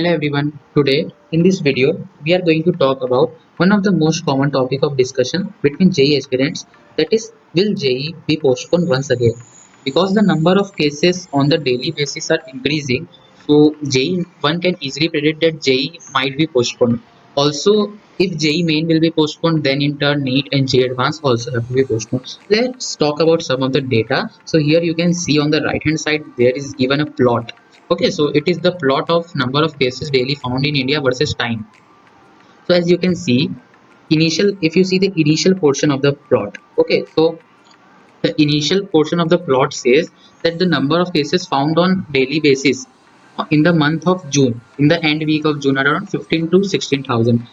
Hello everyone. Today in this video we are going to talk about one of the most common topic of discussion between JEE aspirants, that is, will JEE be postponed once again? Because the number of cases on the daily basis are increasing, so JEE one can easily predict that JEE might be postponed. Also, if JEE main will be postponed, then in turn NEET and JEE advanced also have to be postponed. Let's talk about some of the data. So here you can see on the right hand side there is given a plot. Okay, so it is the plot of number of cases daily found in India versus time. So as you can see, if you see the initial portion of the plot, okay, so the initial portion of the plot says that the number of cases found on daily basis in the month of June, in the end week of June, are around 15 to 16,000.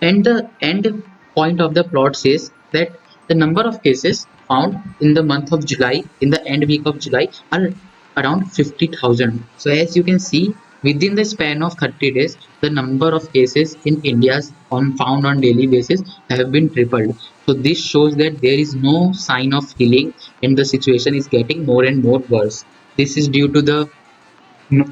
And the end point of the plot says that the number of cases found in the month of July, in the end week of July, are around 50,000. So as you can see, within the span of 30 days, the number of cases in India's found on daily basis have been tripled. So this shows that there is no sign of healing and the situation is getting more and more worse. This is due to the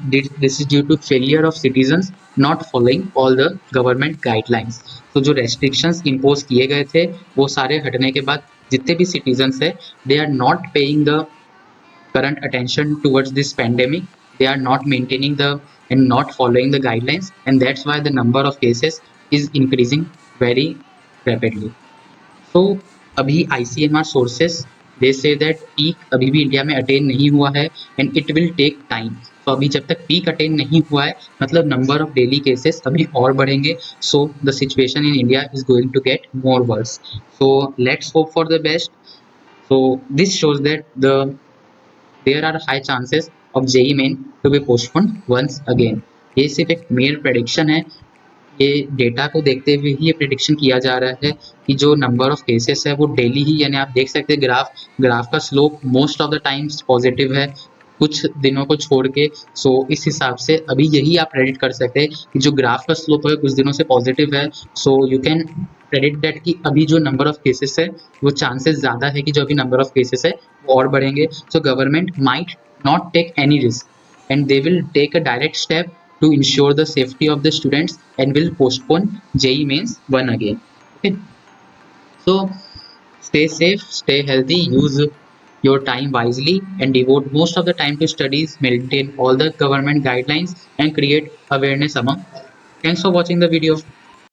this is due to failure of citizens not following all the government guidelines. तो जो restrictions impose किए गए थे वो सारे हटने के बाद जितने भी citizens है, they are not paying the current attention towards this pandemic. They are not maintaining the and not following the guidelines, and that's why the number of cases is increasing very rapidly. तो अभी ICMR sources they say that peak अभी भी India में attain नहीं हुआ है and it will take time. तो अभी जब तक peak अटेन नहीं हुआ है मतलब number of daily cases अभी और बढ़ेंगे, so the situation in India is going to get more worse. So let's hope for the best. So this shows that there are high chances of JEE main to be postponed once again. ये सिर्फ एक mere prediction है. ये data को देखते हुए ही ये prediction किया जा रहा है कि जो नंबर ऑफ केसेस है वो डेली ही, यानी आप देख सकते हैं ग्राफ का slope most of the times positive है कुछ दिनों को छोड़ के. सो इस हिसाब से अभी यही आप प्रेडिक्ट कर सकते हैं कि जो ग्राफ का स्लोप है कुछ दिनों से पॉजिटिव है. So you can predict that कि अभी जो नंबर ऑफ केसेस है वो चांसेस ज़्यादा है कि जो अभी नंबर ऑफ केसेस है वो और बढ़ेंगे. So government might not take any risk and they will take a direct step to ensure the safety of the students and will postpone JEE mains one again. Okay, so stay safe, stay healthy, use your time wisely and devote most of the time to studies, maintain all the government guidelines and create awareness among. Thanks for watching the video.